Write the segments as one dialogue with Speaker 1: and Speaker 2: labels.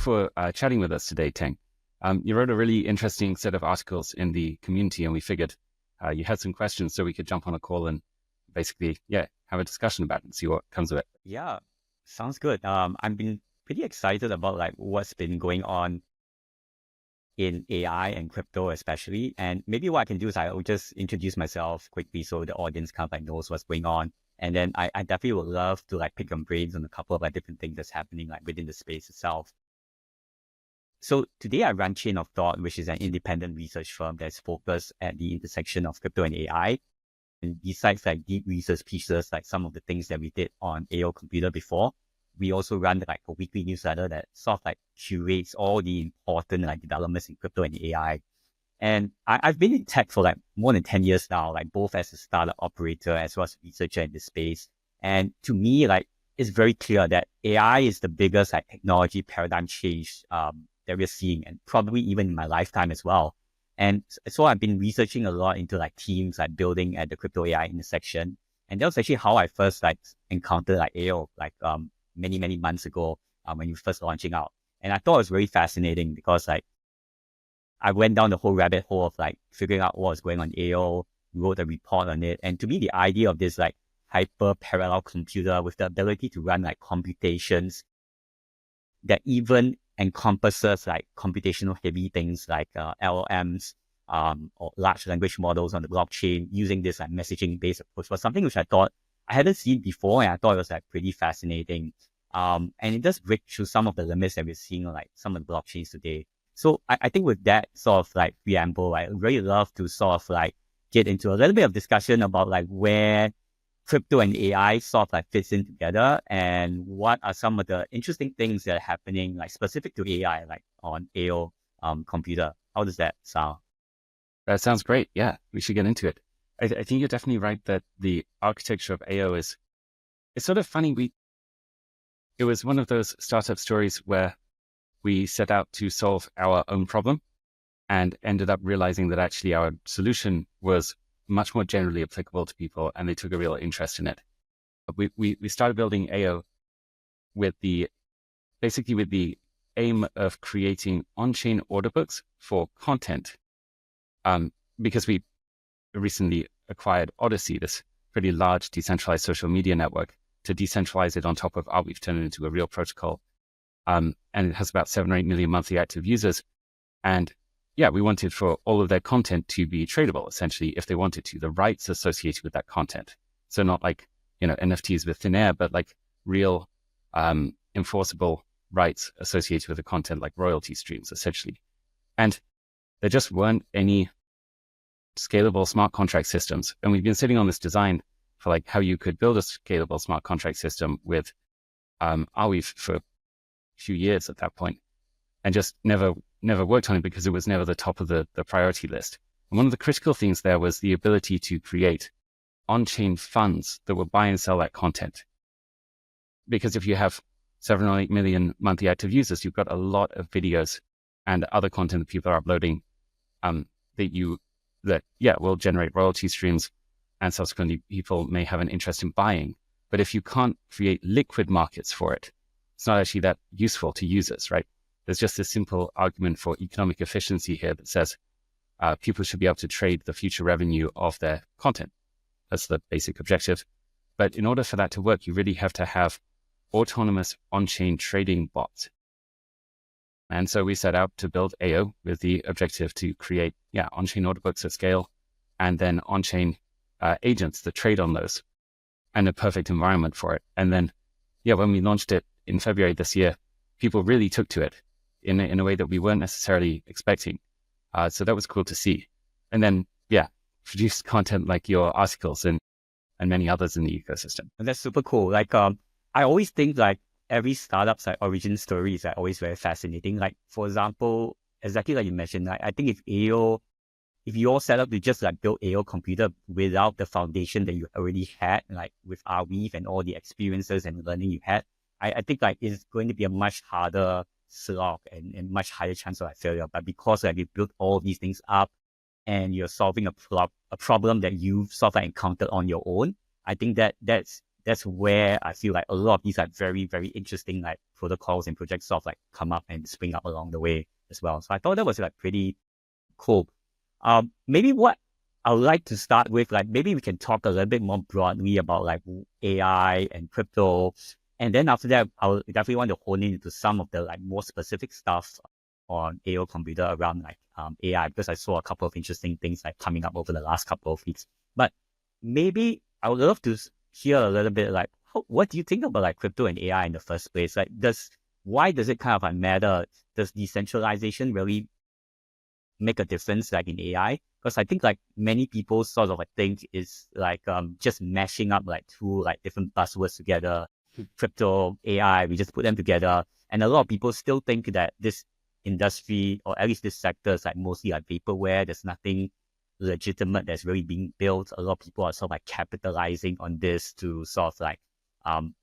Speaker 1: for chatting with us today, Teng. You wrote a really interesting set of articles in the community, and we figured you had some questions so we could jump on a call and basically, have a discussion about it and see what comes of it.
Speaker 2: Yeah, sounds good. I've been pretty excited about like what's been going on in AI and crypto especially. And maybe what I can do is I'll just introduce myself quickly so the audience kind of like knows what's going on. And then I definitely would love to like pick your brains on a couple of like different things that's happening like within the space itself. So today I run Chain of Thought, which is an independent research firm that's focused at the intersection of crypto and AI. And besides like deep research pieces, like some of the things that we did on AO Computer before, we also run like a weekly newsletter that sort of like curates all the important like developments in crypto and AI. And I've been in tech for like more than 10 years now, like both as a startup operator as well as a researcher in this space. And to me, like it's very clear that AI is the biggest like technology paradigm change that we're seeing, and probably even in my lifetime as well. And so I've been researching a lot into like teams like building at the crypto AI intersection. And that was actually how I first like encountered like AO like many months ago when you first launching out. And I thought it was very fascinating because like I went down the whole rabbit hole of like figuring out what was going on in AO, wrote a report on it. And to me, the idea of this like hyper parallel computer with the ability to run like computations that even encompasses like computational heavy things like LLMs or large language models on the blockchain using this like messaging based approach was something which I thought I hadn't seen before, and I thought it was like pretty fascinating. And it does break through some of the limits that we're seeing on like some of the blockchains today. So I think with that sort of like preamble, I really love to sort of like get into a little bit of discussion about like where crypto and AI sort of like fits in together, and what are some of the interesting things that are happening like specific to AI, like on AO computer. How does that sound?
Speaker 1: That sounds great. Yeah, we should get into it. I think you're definitely right that the architecture of AO it's sort of funny. It was one of those startup stories where we set out to solve our own problem and ended up realizing that actually our solution was much more generally applicable to people, and they took a real interest in it. We started building AO with the aim of creating on-chain order books for content, because we recently acquired Odyssey, this pretty large decentralized social media network, to decentralize it on top of Arweave, turn it into a real protocol. And it has about 7 or 8 million monthly active users. And yeah, we wanted for all of their content to be tradable, essentially, if they wanted to, the rights associated with that content. So not like, NFTs with thin air, but like real enforceable rights associated with the content, like royalty streams, essentially. And there just weren't any scalable smart contract systems. And we've been sitting on this design for like how you could build a scalable smart contract system with Arweave for a few years at that point, and just never worked on it because it was never the top of the priority list. And one of the critical things there was the ability to create on-chain funds that would buy and sell that content. Because if you have 7 or 8 million monthly active users, you've got a lot of videos and other content that people are uploading that will generate royalty streams, and subsequently people may have an interest in buying. But if you can't create liquid markets for it, it's not actually that useful to users, right? There's just a simple argument for economic efficiency here that says people should be able to trade the future revenue of their content. That's the basic objective. But in order for that to work, you really have to have autonomous on-chain trading bots. And so we set out to build AO with the objective to create, on-chain order books at scale, and then on-chain agents that trade on those, and a perfect environment for it. And then, when we launched it in February this year, people really took to it in a way that we weren't necessarily expecting. So that was cool to see. And then, produced content like your articles and many others in the ecosystem.
Speaker 2: And that's super cool. Like, I always think like every startup's like origin story is like always very fascinating. Like, for example, exactly like you mentioned, I think if you all set up to just like build AO computer without the foundation that you already had, like with Arweave and all the experiences and learning you had, I think like it's going to be a much harder slog and much higher chance of like failure. But because like you built all these things up and you're solving a problem that you've sort of like encountered on your own, I think that's that's where I feel like a lot of these like very, very interesting like protocols and projects sort of like come up and spring up along the way as well. So I thought that was like pretty cool. Maybe what I would like to start with, like maybe we can talk a little bit more broadly about like AI and crypto. And then after that, I would definitely want to hone into some of the like more specific stuff on AO Computer around like AI, because I saw a couple of interesting things like coming up over the last couple of weeks. But maybe I would love to hear a little bit like, what do you think about like crypto and AI in the first place? Like, why does it kind of like matter? Does decentralization really make a difference like in AI? Because I think like many people sort of like think is like just mashing up like two like different buzzwords together, crypto, AI, we just put them together. And a lot of people still think that this industry, or at least this sector, is like mostly like vaporware. There's nothing legitimate that's really being built. A lot of people are sort of like capitalizing on this to sort of like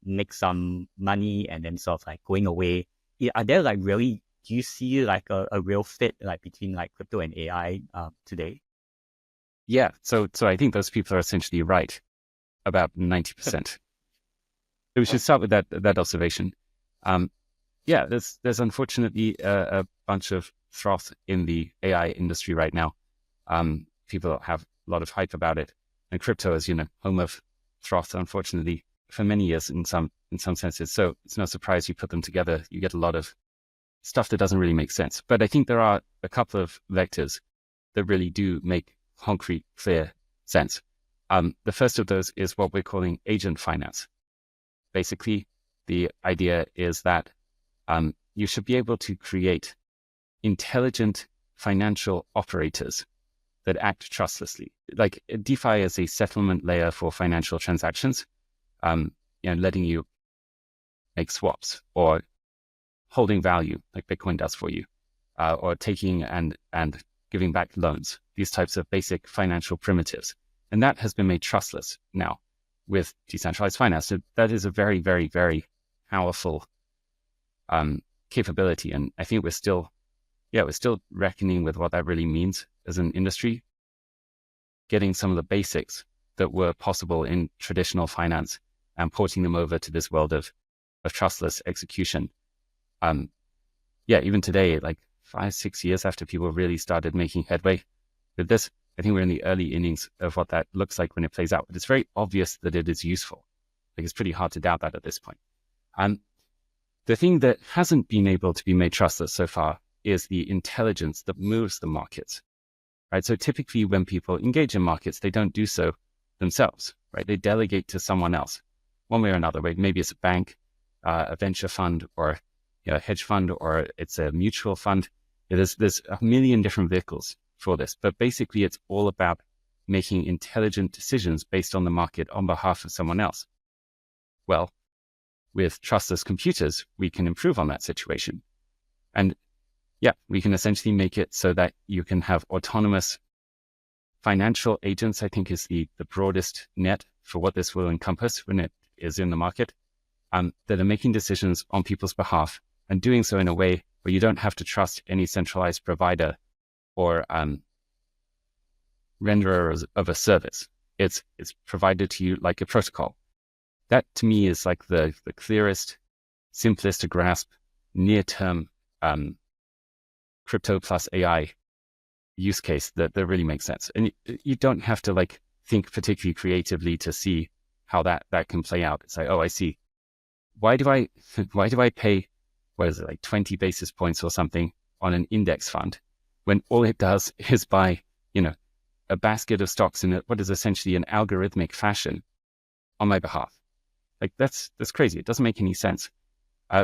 Speaker 2: make some money and then sort of like going away. Are there like really, do you see like a real fit like between like crypto and AI today?
Speaker 1: Yeah, so I think those people are essentially right about 90%. We should start with that observation. Yeah, there's unfortunately a bunch of froth in the AI industry right now. People have a lot of hype about it, and crypto is, home of froth, unfortunately, for many years in some senses. So it's no surprise you put them together, you get a lot of stuff that doesn't really make sense. But I think there are a couple of vectors that really do make concrete, clear sense. The first of those is what we're calling agent finance. Basically, the idea is that you should be able to create intelligent financial operators that act trustlessly. Like DeFi is a settlement layer for financial transactions, letting you make swaps or holding value like Bitcoin does for you, or taking and giving back loans, these types of basic financial primitives. And that has been made trustless now with decentralized finance. So that is a very, very, very powerful capability. And I think we're still reckoning with what that really means as an industry, getting some of the basics that were possible in traditional finance and porting them over to this world of trustless execution. Even today, like 5-6 years after people really started making headway with this, I think we're in the early innings of what that looks like when it plays out. But it's very obvious that it is useful. Like it's pretty hard to doubt that at this point. The thing that hasn't been able to be made trustless so far is the intelligence that moves the markets, right? So typically when people engage in markets, they don't do so themselves, right? They delegate to someone else, one way or another, right? Maybe it's a bank, a venture fund, or a hedge fund, or it's a mutual fund. There's a million different vehicles for this, but basically it's all about making intelligent decisions based on the market on behalf of someone else. Well, with trustless computers, we can improve on that situation. And we can essentially make it so that you can have autonomous financial agents, I think is the broadest net for what this will encompass when it is in the market, that are making decisions on people's behalf and doing so in a way where you don't have to trust any centralized provider or renderer of a service. It's provided to you like a protocol. That to me is like the clearest, simplest to grasp, near-term crypto plus AI use case that really makes sense. And you don't have to like think particularly creatively to see how that can play out. It's like, oh, I see. Why do I pay, what is it, like 20 basis points or something on an index fund when all it does is buy, a basket of stocks in what is essentially an algorithmic fashion on my behalf? Like that's crazy. It doesn't make any sense.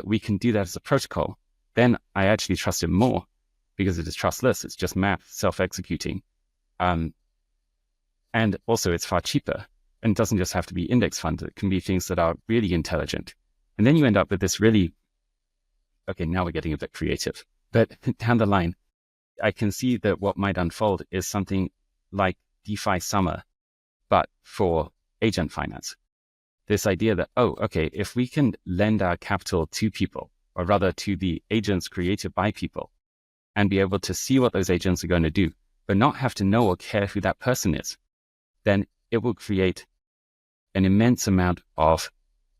Speaker 1: We can do that as a protocol. Then I actually trust it more because it is trustless. It's just math, self-executing. And also it's far cheaper. And it doesn't just have to be index funds. It can be things that are really intelligent. And then you end up with this really, okay, now we're getting a bit creative. But down the line, I can see that what might unfold is something like DeFi Summer, but for agent finance. This idea that, oh, okay, if we can lend our capital to people, or rather to the agents created by people, and be able to see what those agents are going to do, but not have to know or care who that person is, then it will create an immense amount of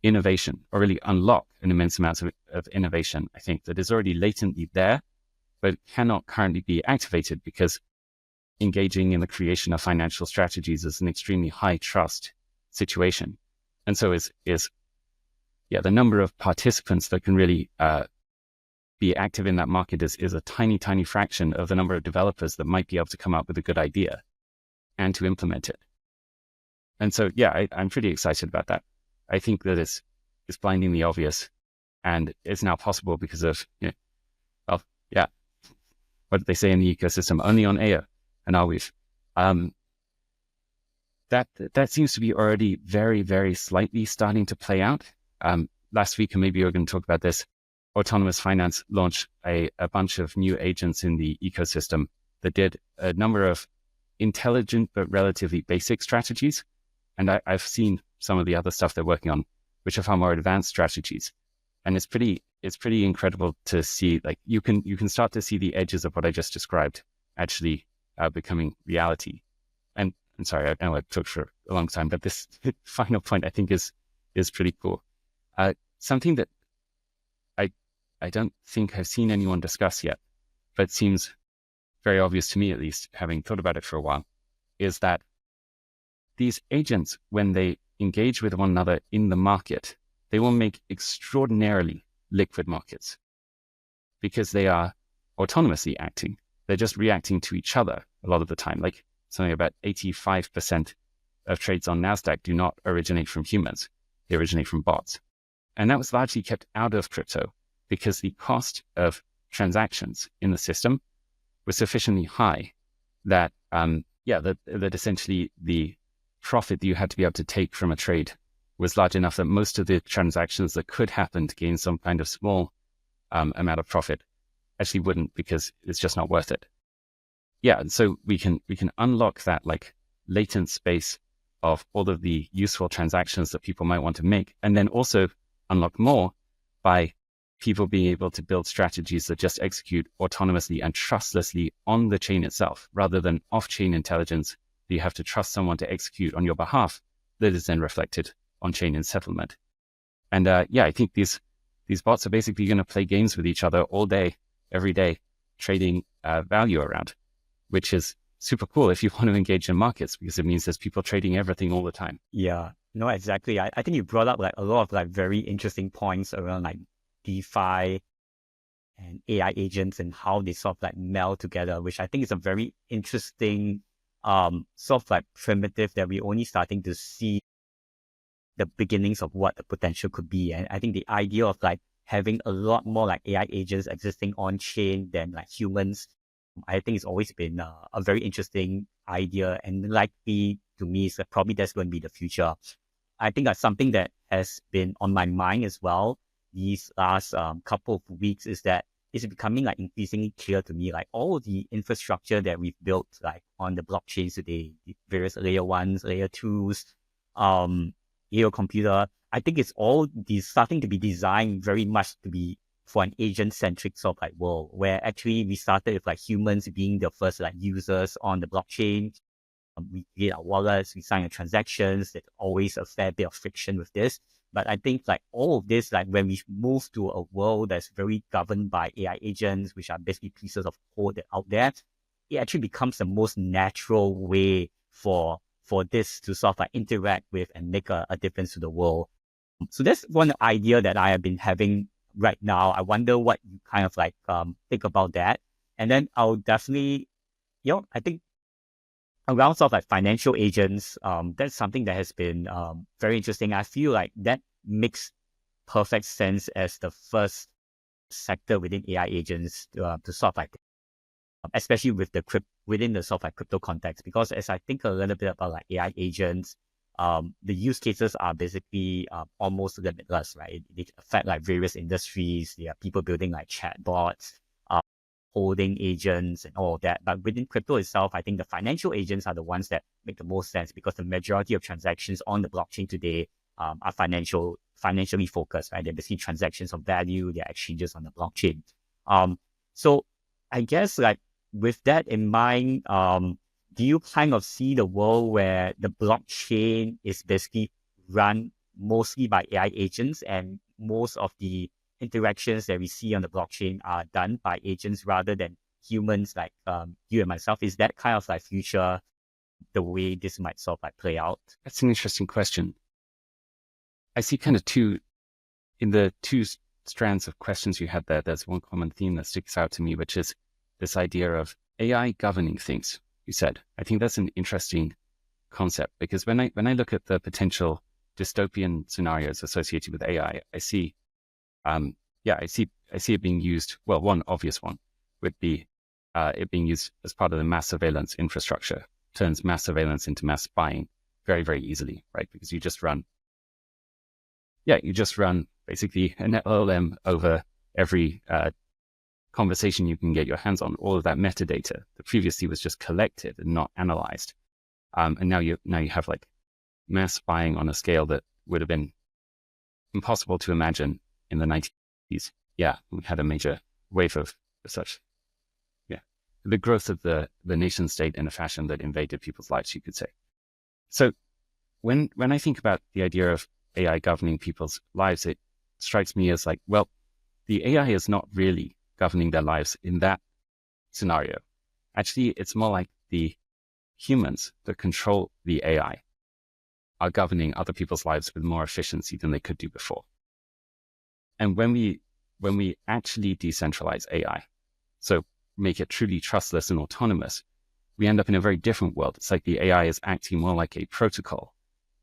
Speaker 1: innovation, or really unlock an immense amount of innovation, I think, that is already latently there, but cannot currently be activated because engaging in the creation of financial strategies is an extremely high trust situation. And so the number of participants that can really be active in that market is a tiny, tiny fraction of the number of developers that might be able to come up with a good idea and to implement it. And so, I'm pretty excited about that. I think that it's blindingly obvious, and it's now possible because of, what did they say in the ecosystem? Only on Air and Arweave. That seems to be already very, very slightly starting to play out. Last week, and maybe we're going to talk about this, Autonomous Finance launched a bunch of new agents in the ecosystem that did a number of intelligent but relatively basic strategies. And I've seen some of the other stuff they're working on, which are far more advanced strategies. And it's pretty incredible to see, like, you can start to see the edges of what I just described actually becoming reality. And I'm sorry, I know it took for a long time, but this final point I think is pretty cool. Something that I don't think I've seen anyone discuss yet, but seems very obvious to me, at least, having thought about it for a while, is that these agents, when they engage with one another in the market, they will make extraordinarily liquid markets because they are autonomously acting. They're just reacting to each other a lot of the time. Like something about 85% of trades on NASDAQ do not originate from humans. They originate from bots. And that was largely kept out of crypto because the cost of transactions in the system was sufficiently high that, that essentially the profit that you had to be able to take from a trade was large enough that most of the transactions that could happen to gain some kind of small amount of profit actually wouldn't, because it's just not worth it. Yeah, and so we can unlock that like latent space of all of the useful transactions that people might want to make, and then also unlock more by people being able to build strategies that just execute autonomously and trustlessly on the chain itself, rather than off-chain intelligence that you have to trust someone to execute on your behalf that is then reflected on-chain in settlement. And I think these bots are basically going to play games with each other all day, every day, trading value around, which is super cool if you want to engage in markets, because it means there's people trading everything all the time.
Speaker 2: Yeah, no, exactly. I think you brought up like a lot of like very interesting points around like DeFi and AI agents and how they sort of like meld together, which I think is a very interesting sort of like primitive that we're only starting to see the beginnings of what the potential could be. And I think the idea of like having a lot more like AI agents existing on chain than like humans, I think it's always been a very interesting idea, and likely to me is that probably that's going to be the future. I think that's something that has been on my mind as well these last couple of weeks, is that it's becoming like increasingly clear to me, like all the infrastructure that we've built like on the blockchains today, the various layer 1s, layer 2s, AI computer, I think it's all starting to be designed very much to be for an agent-centric sort of like world, where actually we started with like humans being the first like users on the blockchain. We create our wallets, we sign our transactions. There's always a fair bit of friction with this. But I think like all of this, like when we move to a world that's very governed by AI agents, which are basically pieces of code that out there, it actually becomes the most natural way for this to sort of like interact with and make a difference to the world. So that's one idea that I have been having right now. I wonder what you kind of like think about that. And then I'll definitely, I think around sort of like financial agents, that's something that has been very interesting. I feel like that makes perfect sense as the first sector within AI agents to sort of like, especially with within the sort of like crypto context, because as I think a little bit about like AI agents, the use cases are basically almost limitless, right? They affect like various industries. There are people building like chatbots, holding agents and all of that. But within crypto itself, I think the financial agents are the ones that make the most sense, because the majority of transactions on the blockchain today are financially focused, right? They're basically transactions of value, they're exchanges on the blockchain. So I guess like with that in mind, do you kind of see the world where the blockchain is basically run mostly by AI agents, and most of the interactions that we see on the blockchain are done by agents rather than humans like you and myself. Is that kind of like future, the way this might sort of like play out?
Speaker 1: That's an interesting question. I see kind of in the two strands of questions you had there, there's one common theme that sticks out to me, which is this idea of AI governing things, you said. I think that's an interesting concept, because when I look at the potential dystopian scenarios associated with AI, I see it being used. Well, one obvious one would be it being used as part of the mass surveillance infrastructure, turns mass surveillance into mass spying very, very easily, right? Because you just run basically an LLM over every conversation you can get your hands on. All of that metadata that previously was just collected and not analyzed, and now you have like mass spying on a scale that would have been impossible to imagine in the 90s. Yeah, we had a major wave of such. Yeah, the growth of the nation state in a fashion that invaded people's lives, you could say. So when I think about the idea of AI governing people's lives, it strikes me as like, well, the AI is not really governing their lives in that scenario. Actually, it's more like the humans that control the AI are governing other people's lives with more efficiency than they could do before. And when we actually decentralize AI, so make it truly trustless and autonomous, we end up in a very different world. It's like the AI is acting more like a protocol.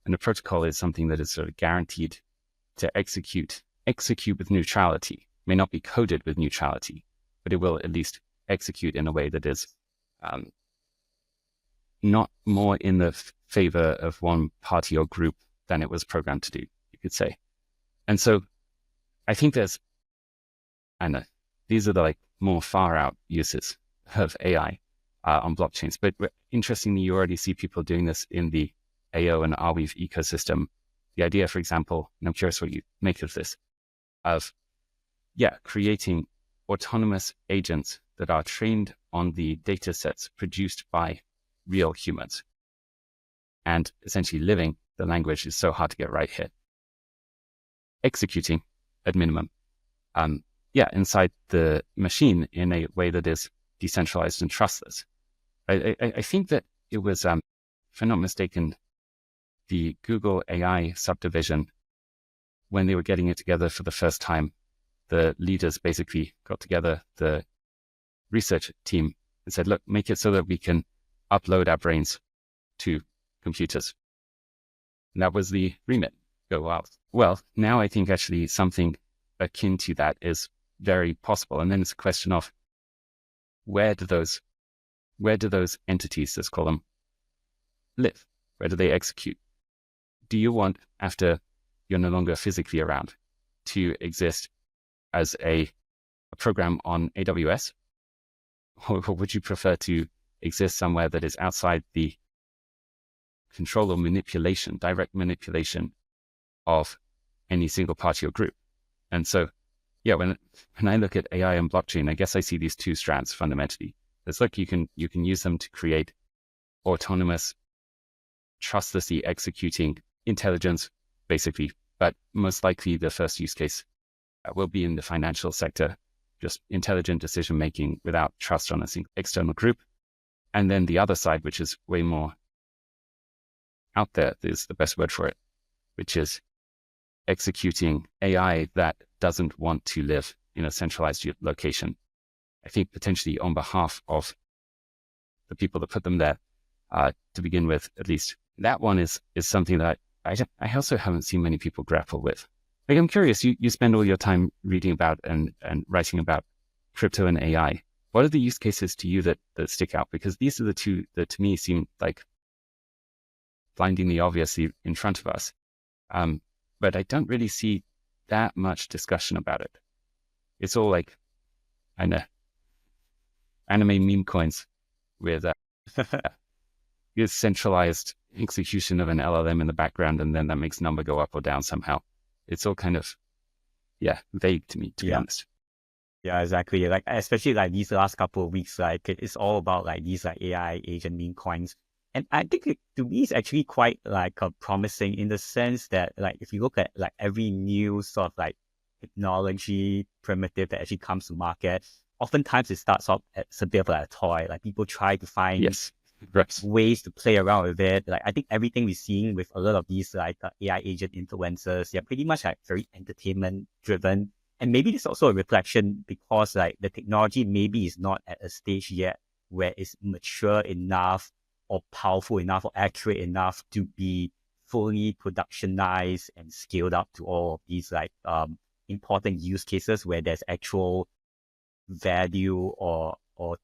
Speaker 1: And a protocol is something that is sort of guaranteed to execute with neutrality. It may not be coded with neutrality, but it will at least execute in a way that is not more in the favor of one party or group than it was programmed to do, you could say. And so I think I know these are the like more far out uses of AI on blockchains. But interestingly, you already see people doing this in the AO and Arweave ecosystem. The idea, for example, and I'm curious what you make of this, of creating autonomous agents that are trained on the data sets produced by real humans, and essentially living the language is so hard to get right here. Executing at minimum, inside the machine in a way that is decentralized and trustless. I think that it was, if I'm not mistaken, the Google AI subdivision, when they were getting it together for the first time, the leaders basically got together, the research team, and said, look, make it so that we can upload our brains to computers. And that was the remit. Go out. Well, now I think actually something akin to that is very possible. And then it's a question of where do those entities, let's call them, live? Where do they execute? Do you want, after you're no longer physically around, to exist as a program on AWS? Or would you prefer to exist somewhere that is outside the control or manipulation, direct manipulation of any single party or group? And so, when I look at AI and blockchain, I guess I see these two strands fundamentally. It's like you can use them to create autonomous, trustlessly executing intelligence, basically. But most likely the first use case will be in the financial sector, just intelligent decision making without trust on a single external group. And then the other side, which is way more out there, is the best word for it, which is executing AI that doesn't want to live in a centralized location. I think potentially on behalf of the people that put them there, to begin with, at least. That one is something that I also haven't seen many people grapple with. Like, I'm curious, you spend all your time reading about and writing about crypto and AI. What are the use cases to you that stick out? Because these are the two that to me seem like blindingly obviously in front of us. But I don't really see that much discussion about it. It's all like, I know, anime meme coins with centralized execution of an LLM in the background, and then that makes number go up or down somehow. It's all kind of, vague to me, to be honest.
Speaker 2: Yeah, exactly. Like, especially like these last couple of weeks, like it's all about like these like AI agent meme coins. And I think to me, it's actually quite like promising in the sense that like if you look at like every new sort of like technology primitive that actually comes to market, oftentimes it starts off as a bit of like a toy. Like people try to find
Speaker 1: Yes. Right.
Speaker 2: ways to play around with it. Like I think everything we're seeing with a lot of these like AI agent influencers, they're pretty much like very entertainment driven. And maybe it's also a reflection because like the technology maybe is not at a stage yet where it's mature enough or powerful enough or accurate enough to be fully productionized and scaled up to all of these like important use cases where there's actual value or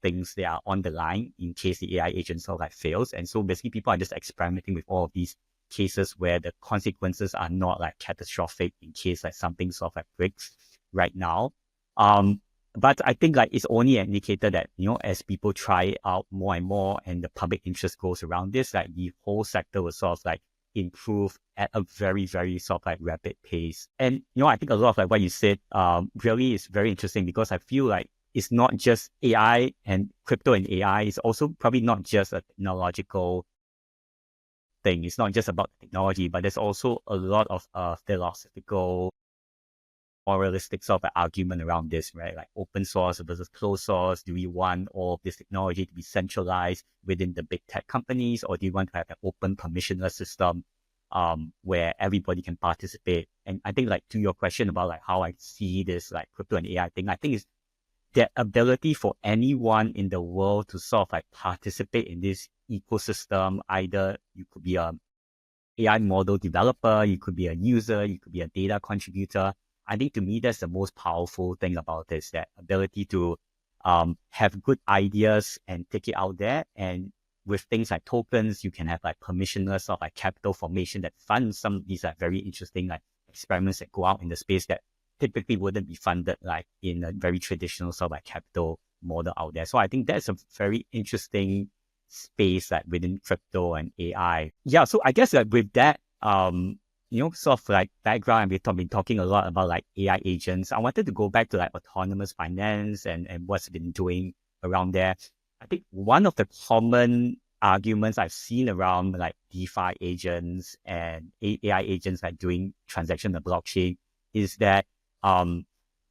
Speaker 2: things that are on the line in case the AI agent sort of like fails. And so basically people are just experimenting with all of these cases where the consequences are not like catastrophic in case like something sort of like breaks right now. But I think like it's only an indicator that, you know, as people try it out more and more and the public interest goes around this, like the whole sector will sort of like improve at a very, very sort of like rapid pace. And, you know, I think a lot of like what you said really is very interesting because I feel like it's not just AI and crypto and AI. It's also probably not just a technological thing. It's not just about technology, but there's also a lot of philosophical, moralistic sort of argument around this, right? Like open source versus closed source. Do we want all of this technology to be centralized within the big tech companies, or do you want to have an open permissionless system where everybody can participate? And I think like to your question about like how I see this like crypto and AI thing, I think it's that ability for anyone in the world to sort of like participate in this ecosystem. Either you could be a AI model developer, you could be a user, you could be a data contributor. I think to me, that's the most powerful thing about this, that ability to have good ideas and take it out there. And with things like tokens, you can have like permissionless sort of like capital formation that funds some of these like very interesting like experiments that go out in the space that typically wouldn't be funded like in a very traditional sort of like capital model out there. So I think that's a very interesting space like within crypto and AI. Yeah, so I guess like with that, you know, sort of like background, and we've been talking a lot about like AI agents. I wanted to go back to like autonomous finance and what's been doing around there. I think one of the common arguments I've seen around like DeFi agents and AI agents like doing transaction on the blockchain is that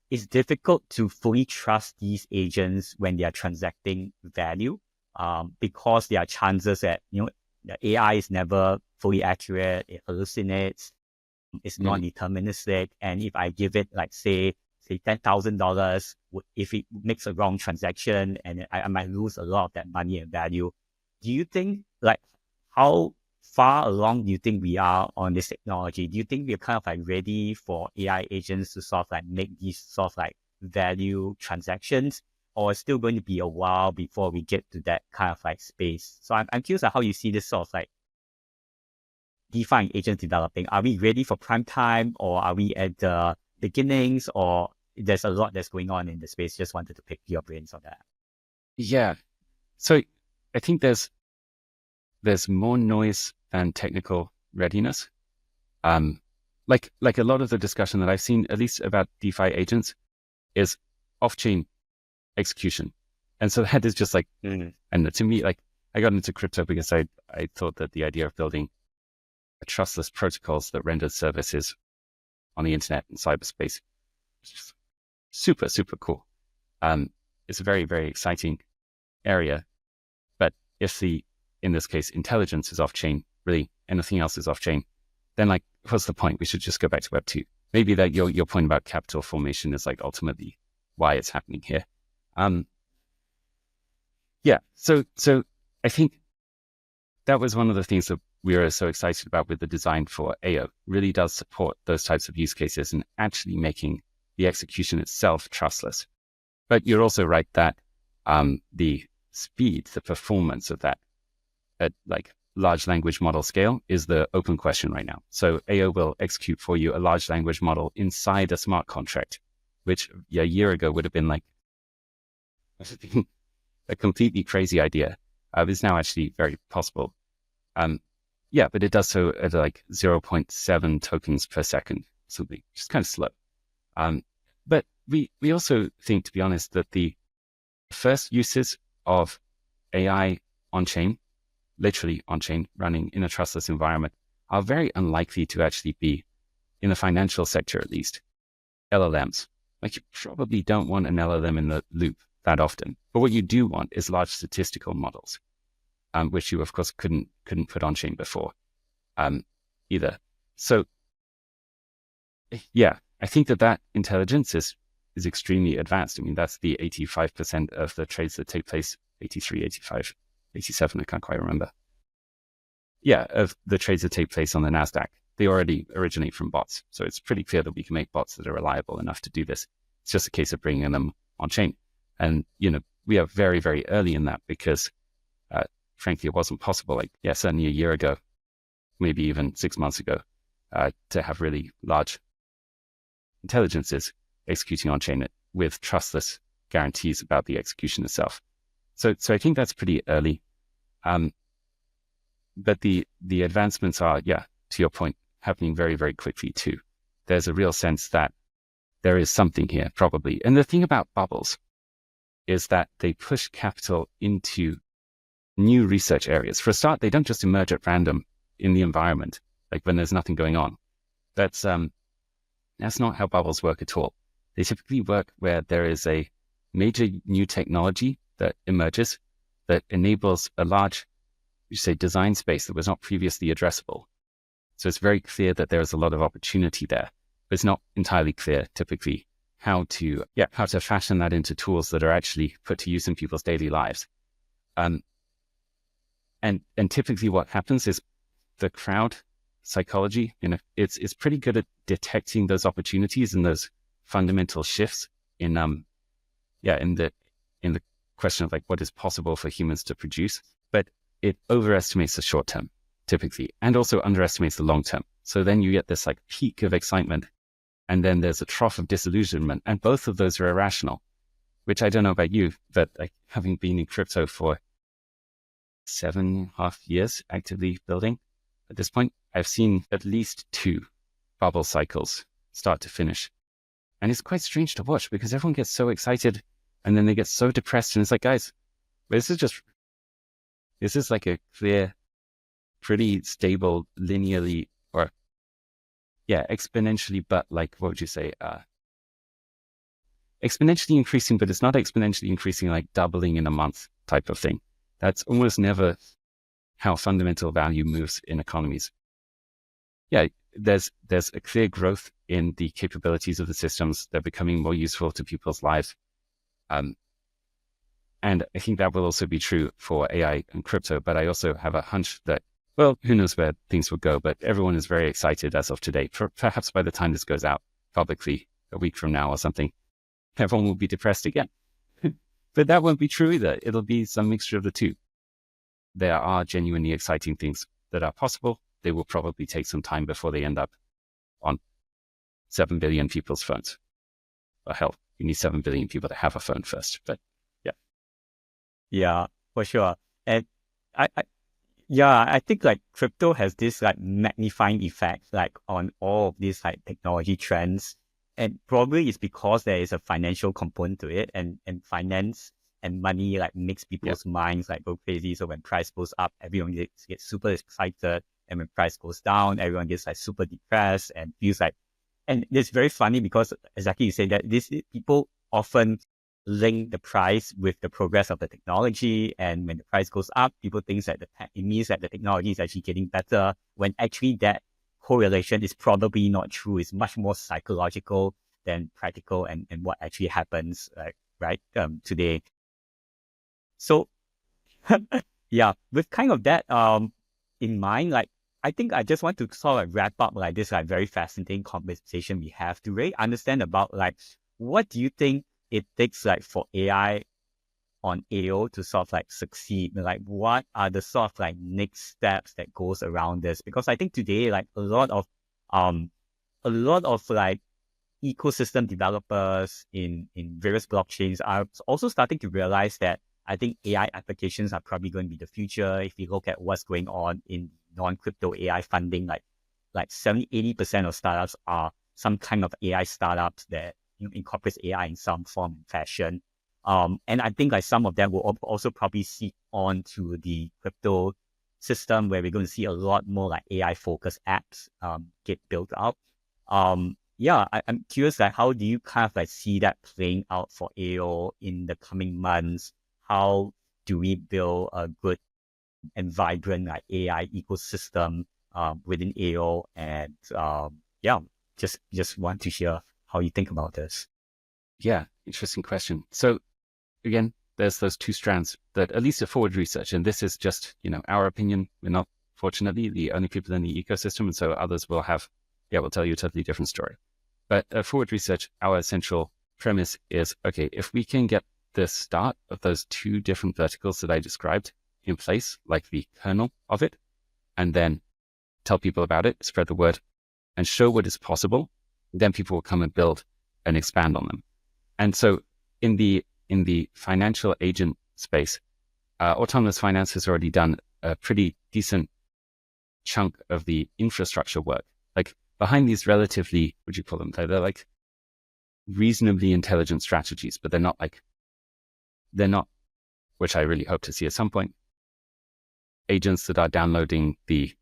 Speaker 2: it's difficult to fully trust these agents when they are transacting value, because there are chances that, you know, the AI is never fully accurate, it hallucinates, it's non-deterministic, and if I give it like say $10,000, if it makes a wrong transaction, and I might lose a lot of that money and value. Do you think like how far along do you think we are on this technology? Do you think we're kind of like ready for AI agents to sort of like make these sort of like value transactions, or it's still going to be a while before we get to that kind of like space? So I'm curious how you see this sort of like DeFi and agents developing. Are we ready for prime time, or are we at the beginnings, or there's a lot that's going on in the space? Just wanted to pick your brains on that.
Speaker 1: Yeah. So I think there's more noise than technical readiness. Like a lot of the discussion that I've seen, at least about DeFi agents, is off-chain execution. And so that is just like, and to me, like I got into crypto because I thought that the idea of building a trustless protocols that renders services on the internet and cyberspace is just super, super cool. It's a very, very exciting area. But if in this case, intelligence is off-chain, really anything else is off-chain, then like, what's the point? We should just go back to Web 2. Maybe that your point about capital formation is like ultimately why it's happening here. Yeah. So I think that was one of the things that we were so excited about with the design for AO. Really does support those types of use cases and actually making the execution itself trustless. But you're also right that the speed, the performance of that at like large language model scale is the open question right now. So AO will execute for you a large language model inside a smart contract, which a year ago would have been like a completely crazy idea. It's now actually very possible. Yeah, but it does so at like 0.7 tokens per second, something just kind of slow. But we also think, to be honest, that the first uses of AI on chain literally on-chain, running in a trustless environment, are very unlikely to actually be, in the financial sector at least, LLMs. Like, you probably don't want an LLM in the loop that often. But what you do want is large statistical models, which you of course couldn't put on chain before, either. So yeah, I think that intelligence is extremely advanced. I mean, that's the 85% of the trades that take place, 83, 85, 87, I can't quite remember. Yeah, of the trades that take place on the NASDAQ, they already originate from bots. So it's pretty clear that we can make bots that are reliable enough to do this. It's just a case of bringing them on chain. And, we are very, very early in that because, frankly, it wasn't possible. Like, yeah, certainly a year ago, maybe even 6 months ago, to have really large intelligences executing on chain with trustless guarantees about the execution itself. So I think that's pretty early. But the advancements are, yeah, to your point, happening very, very quickly too. There's a real sense that there is something here, probably. And the thing about bubbles is that they push capital into new research areas. For a start, they don't just emerge at random in the environment, like when there's nothing going on. That's not how bubbles work at all. They typically work where there is a major new technology that emerges that enables a large, design space that was not previously addressable. So it's very clear that there is a lot of opportunity there, but it's not entirely clear typically how to fashion that into tools that are actually put to use in people's daily lives. And typically what happens is the crowd psychology, it's pretty good at detecting those opportunities and those fundamental shifts in the question of like what is possible for humans to produce, but it overestimates the short term typically, and also underestimates the long term. So then you get this like peak of excitement, and then there's a trough of disillusionment, and both of those are irrational. Which I don't know about you, but like having been in crypto for 7.5 years actively building, at this point, I've seen at least 2 bubble cycles start to finish. And it's quite strange to watch because everyone gets so excited and then they get so depressed. And it's like, guys, this is like a clear, pretty stable, linearly, or exponentially, but like, what would you say? Exponentially increasing, but it's not exponentially increasing like doubling in a month type of thing. That's almost never how fundamental value moves in economies. Yeah, there's a clear growth in the capabilities of the systems. They're becoming more useful to people's lives. And I think that will also be true for AI and crypto. But I also have a hunch that, well, who knows where things will go, but everyone is very excited as of today. Perhaps by the time this goes out publicly a week from now or something, everyone will be depressed again. But that won't be true either. It'll be some mixture of the two. There are genuinely exciting things that are possible. They will probably take some time before they end up on 7 billion people's phones. Well, hell, you need 7 billion people to have a phone first, but yeah.
Speaker 2: Yeah, for sure. And I think like crypto has this like magnifying effect like on all of these like technology trends. And probably it's because there is a financial component to it, and finance and money like makes people's minds like go crazy. So when price goes up, everyone gets super excited. And when price goes down, everyone gets like super depressed and feels like, and it's very funny because exactly you say that people often link the price with the progress of the technology. And when the price goes up, people think that it means that the technology is actually getting better, when actually that correlation is probably not true. It's much more psychological than practical and what actually happens today. So yeah, with kind of that in mind, like I think I just want to sort of wrap up like this like very fascinating conversation we have to really understand about like what do you think it takes like for AI on AO to sort of like succeed? Like what are the sort of like next steps that goes around this? Because I think today like a lot of like ecosystem developers in various blockchains are also starting to realize that I think AI applications are probably going to be the future. If you look at what's going on in non-crypto AI funding, like 70-80% of startups are some kind of AI startups that incorporates AI in some form and fashion. And I think like some of them will also probably seep on to the crypto system where we're going to see a lot more like AI focused apps get built out. Yeah, I'm curious, like, how do you kind of like see that playing out for AO in the coming months? How do we build a good and vibrant like AI ecosystem within AO? And yeah, just want to hear how you think about this.
Speaker 1: Yeah, interesting question. So again, there's those two strands that at least are forward research, and this is just, our opinion. We're not, fortunately, the only people in the ecosystem, and so others will tell you a totally different story. But forward research, our essential premise is, okay, if we can get the start of those two different verticals that I described in place, like the kernel of it, and then tell people about it, spread the word, and show what is possible, then people will come and build and expand on them. And so in the financial agent space, autonomous finance has already done a pretty decent chunk of the infrastructure work. Like behind these relatively, what do you call them? They're like reasonably intelligent strategies, but they're not, which I really hope to see at some point, agents that are downloading the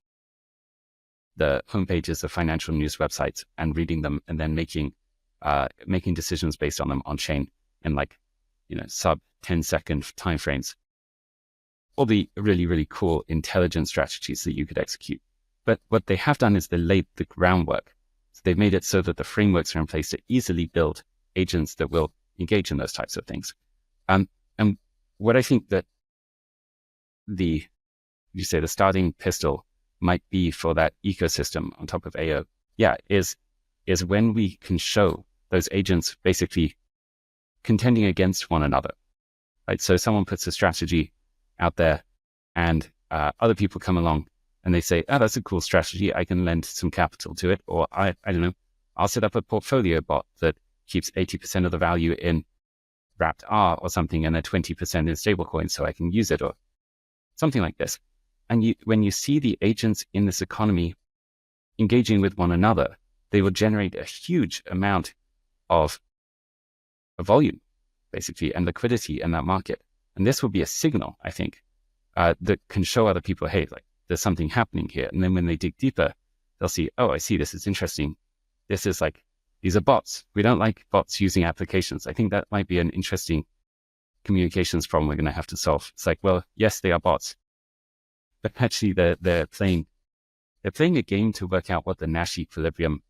Speaker 1: homepages of financial news websites and reading them and then making decisions based on them on chain in sub 10-second timeframes. All the really, really cool intelligent strategies that you could execute. But what they have done is they laid the groundwork. So they've made it so that the frameworks are in place to easily build agents that will engage in those types of things. And what I think that the starting pistol might be for that ecosystem on top of AO, is when we can show those agents basically contending against one another, right? So someone puts a strategy out there and other people come along and they say, that's a cool strategy. I can lend some capital to it. Or I don't know, I'll set up a portfolio bot that keeps 80% of the value in wrapped R or something and then 20% in stablecoin so I can use it or something like this. And when you see the agents in this economy engaging with one another, they will generate a huge amount of volume, basically, and liquidity in that market. And this will be a signal, I think, that can show other people, hey, like there's something happening here. And then when they dig deeper, they'll see, oh, I see, this is interesting. This is like, these are bots. We don't like bots using applications. I think that might be an interesting communications problem we're going to have to solve. It's like, well, yes, they are bots, but actually they're playing a game to work out what the Nash equilibrium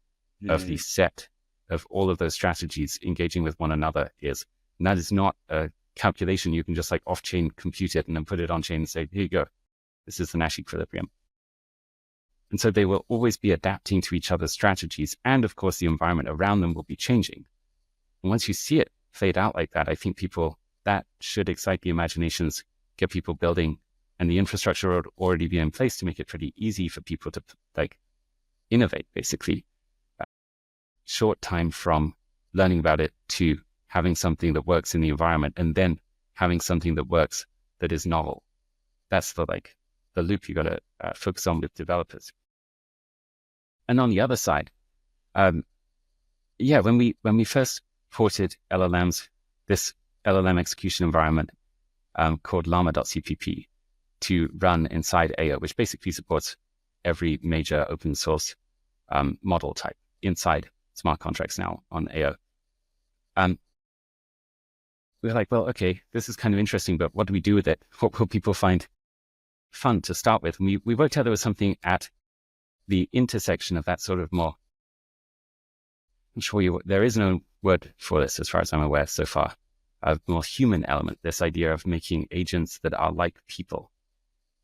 Speaker 1: of the set of all of those strategies engaging with one another is. And that is not a calculation you can just like off-chain compute it and then put it on chain and say, here you go, this is the Nash equilibrium. And so they will always be adapting to each other's strategies. And of course, the environment around them will be changing. And once you see it played out like that, I think that should excite the imaginations, get people building, and the infrastructure would already be in place to make it pretty easy for people to innovate, basically. Short time from learning about it to having something that works in the environment and then having something that works that is novel. That's the loop you got to focus on with developers. And on the other side, when we first ported LLMs, this LLM execution environment called llama.cpp to run inside AO, which basically supports every major open source model type inside smart contracts now on AO. We're like, well, okay, this is kind of interesting, but what do we do with it? What will people find fun to start with? And we worked out there was something at the intersection of that sort of more, I'm sure there is no word for this as far as I'm aware so far, a more human element, this idea of making agents that are like people,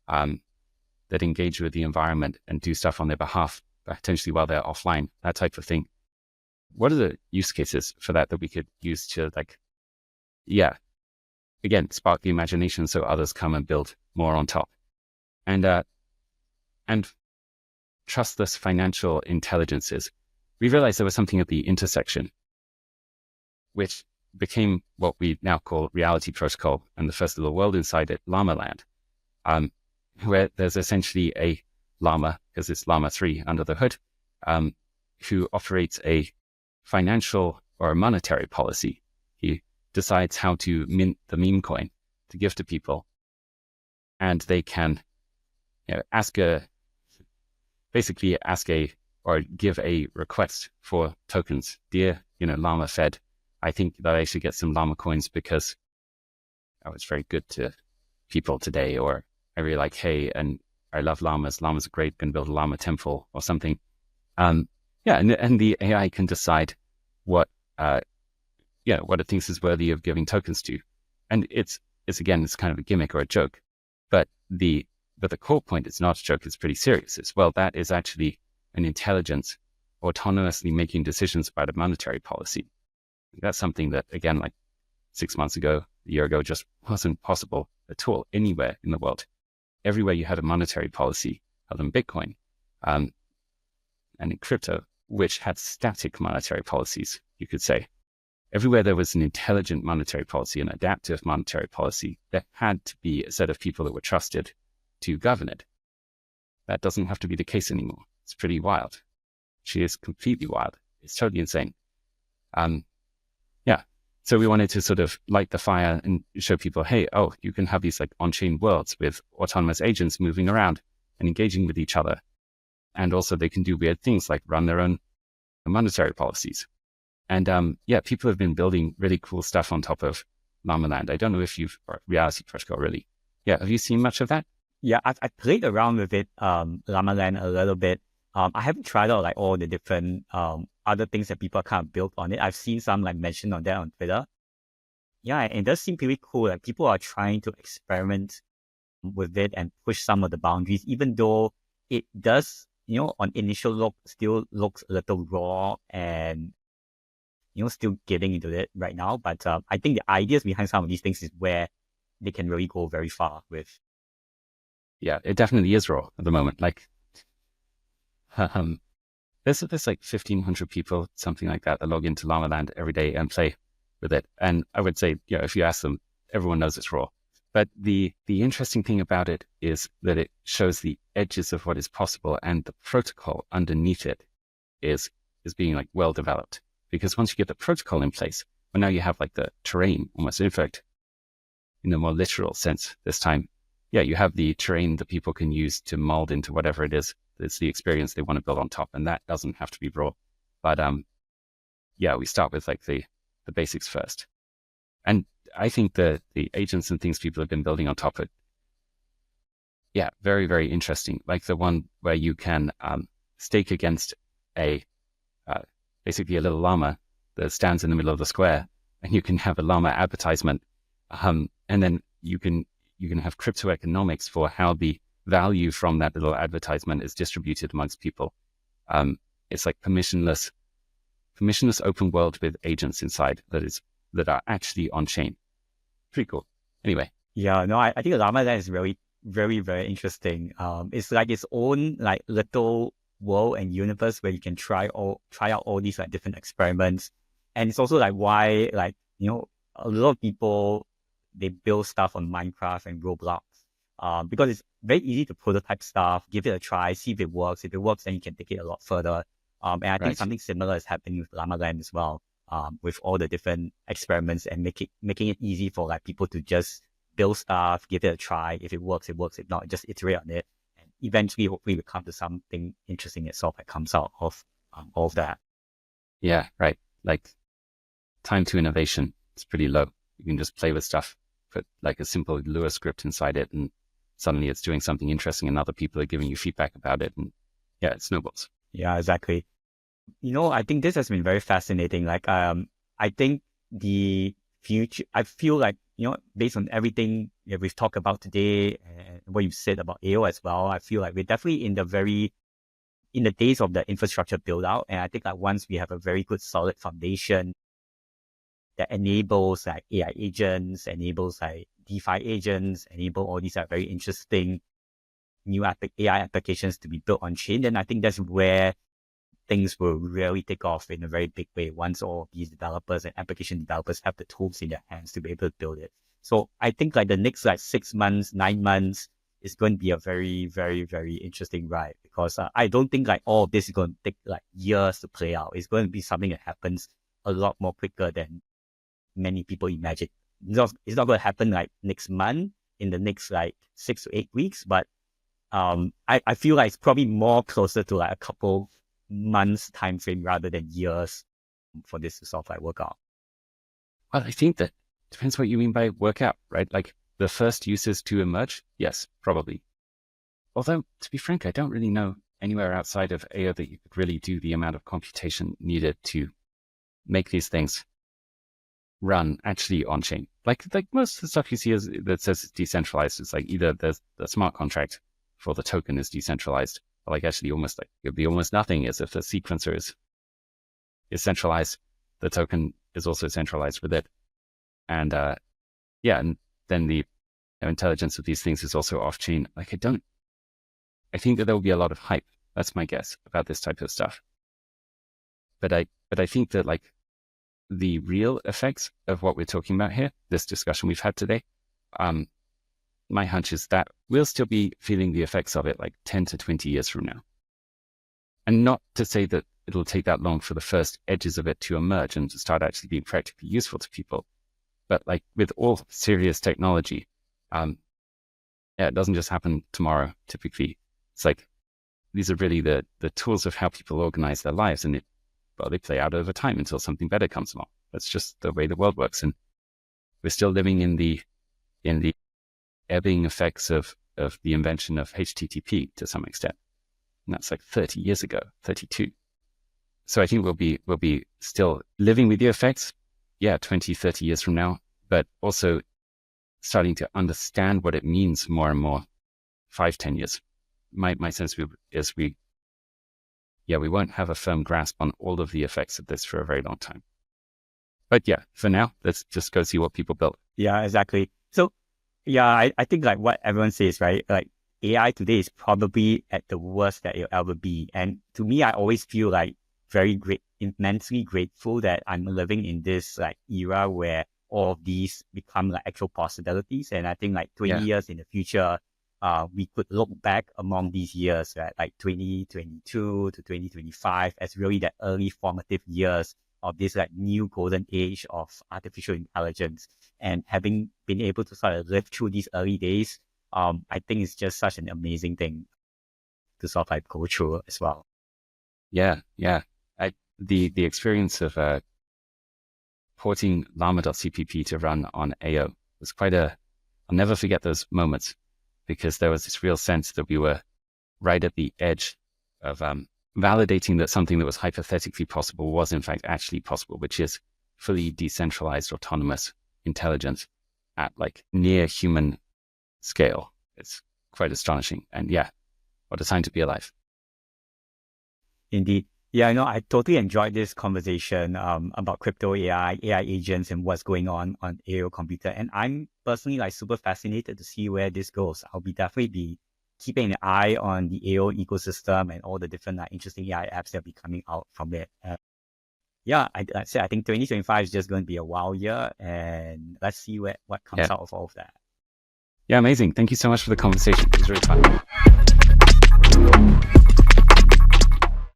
Speaker 1: that engage with the environment and do stuff on their behalf, potentially while they're offline, that type of thing. What are the use cases for that we could use to again, spark the imagination so others come and build more on top? And trustless financial intelligences. We realized there was something at the intersection, which became what we now call Reality Protocol and the first little world inside it, Llama Land, where there's essentially a llama, because it's Llama 3 under the hood, who operates a financial or a monetary policy. He decides how to mint the meme coin to give to people, and they can basically ask or give a request for tokens. Dear, Llama Fed, I think that I should get some Llama coins because it's very good to people today, or I really like hay and I love llamas. Llamas are great, can build a llama temple or something. And the AI can decide what it thinks is worthy of giving tokens to. And it's kind of a gimmick or a joke, but the core point is not a joke. It's pretty serious. That is actually an intelligence autonomously making decisions about a monetary policy. That's something that, again, like 6 months ago, a year ago, just wasn't possible at all anywhere in the world. Everywhere you had a monetary policy, other than Bitcoin, and in crypto, which had static monetary policies, you could say. Everywhere there was an intelligent monetary policy, an adaptive monetary policy, there had to be a set of people that were trusted to govern it. That doesn't have to be the case anymore. It's pretty wild. She is completely wild. It's totally insane. So we wanted to sort of light the fire and show people, hey, you can have these like on-chain worlds with autonomous agents moving around and engaging with each other. And also they can do weird things like run their own monetary policies. And people have been building really cool stuff on top of Llama Land. I don't know if or Reality Protocol really. Yeah, have you seen much of that?
Speaker 2: Yeah, I played around with it, Llama Land a little bit. I haven't tried out like all the different other things that people kind of built on it. I've seen some like mentioned on that on Twitter. Yeah, and it does seem pretty cool. Like people are trying to experiment with it and push some of the boundaries, even though it does, on initial look, still looks a little raw and, still getting into it right now. But I think the ideas behind some of these things is where they can really go very far with.
Speaker 1: Yeah, it definitely is raw at the moment. Like, there's like 1,500 people, something like that log into Llama Land every day and play with it. And I would say, if you ask them, everyone knows it's raw. But the interesting thing about it is that it shows the edges of what is possible, and the protocol underneath it is being like well developed. Because once you get the protocol in place, well, now you have like the terrain, almost in fact, in a more literal sense this time. Yeah, you have the terrain that people can use to mold into whatever it is. It's the experience they want to build on top, and that doesn't have to be raw. But we start with like the basics first. And I think the agents and things people have been building on top of it, very, very interesting. Like the one where you can stake against basically a little llama that stands in the middle of the square, and you can have a llama advertisement, and then you can have crypto economics for how the value from that little advertisement is distributed amongst people. It's like permissionless open world with agents inside that are actually on chain. Pretty cool. Anyway.
Speaker 2: Yeah, no, I think Llama Land is really, very, very interesting. It's like its own like little world and universe where you can try out all these like different experiments. And it's also like why like, a lot of people, they build stuff on Minecraft and Roblox. Because it's very easy to prototype stuff, give it a try, see if it works. If it works, then you can take it a lot further. And I think something similar is happening with Llama Land as well, with all the different experiments and making it easy for like people to just build stuff, give it a try. If it works, it works. If not, just iterate on it. And eventually, hopefully, we come to something interesting itself that comes out of all of that.
Speaker 1: Yeah, right. Like time to innovation is pretty low. You can just play with stuff, put like a simple Lua script inside it, and suddenly it's doing something interesting and other people are giving you feedback about it. And yeah, it snowballs.
Speaker 2: Yeah, exactly. I think this has been very fascinating. Like, I think the future, I feel like, based on everything that we've talked about today and what you've said about AO as well, I feel like we're definitely in the days of the infrastructure build out. And I think like once we have a very good solid foundation that enables like AI agents, enables like DeFi agents, enable all these like very interesting new AI applications to be built on chain, then I think that's where things will really take off in a very big way once all these developers and application developers have the tools in their hands to be able to build it. So I think like the next like 6 months, 9 months is going to be a very, very, very interesting ride, because I don't think like all of this is going to take like years to play out. It's going to be something that happens a lot more quicker than many people imagine. It's not going to happen like next month, in the next like 6 to 8 weeks, but I feel like it's probably more closer to like a couple months time frame rather than years for this to sort of like work out.
Speaker 1: Well, I think that depends what you mean by work out, right? Like the first uses to emerge, yes, probably. Although, to be frank, I don't really know anywhere outside of AO that you could really do the amount of computation needed to make these things run actually on chain. Like most of the stuff you see that says it's decentralized, it's like either the smart contract for the token is decentralized, or like actually almost like it'd be almost nothing is if the sequencer is centralized, the token is also centralized with it. And and then the intelligence of these things is also off chain. Like I think that there will be a lot of hype. That's my guess about this type of stuff. But I think that like the real effects of what we're talking about here, this discussion we've had today, my hunch is that we'll still be feeling the effects of it like 10 to 20 years from now. And not to say that it'll take that long for the first edges of it to emerge and to start actually being practically useful to people. But like with all serious technology, it doesn't just happen tomorrow, typically. It's like, these are really the tools of how people organize their lives, and they play out over time until something better comes along. That's just the way the world works. And we're still living in the ebbing effects of the invention of HTTP to some extent. And that's like 30 years ago, 32. So I think we'll be still living with the effects, 20, 30 years from now, but also starting to understand what it means more and more 5, 10 years. My sense is we won't have a firm grasp on all of the effects of this for a very long time. But for now, let's just go see what people built.
Speaker 2: Yeah, exactly. So I think like what everyone says, right? Like AI today is probably at the worst that it'll ever be. And to me, I always feel like immensely grateful that I'm living in this like era where all of these become like actual possibilities. And I think like 20 years in the future, we could look back among these years, right? Like 2022 to 2025 as really the early formative years of this like new golden age of artificial intelligence. And having been able to sort of live through these early days, I think it's just such an amazing thing to sort of like go through as well.
Speaker 1: Yeah. The experience of porting llama.cpp to run on AO was I'll never forget those moments, because there was this real sense that we were right at the edge of validating that something that was hypothetically possible was in fact actually possible, which is fully decentralized autonomous intelligence at like near human scale. It's quite astonishing. And what a time to be alive.
Speaker 2: Indeed. Yeah, I totally enjoyed this conversation about crypto AI agents, and what's going on AO Computer. And I'm personally like super fascinated to see where this goes. I'll definitely be keeping an eye on the AO ecosystem and all the different interesting AI apps that will be coming out from it. I think 2025 is just going to be a wild year, and let's see what comes out of all of that.
Speaker 1: Yeah, amazing. Thank you so much for the conversation. It was really fun.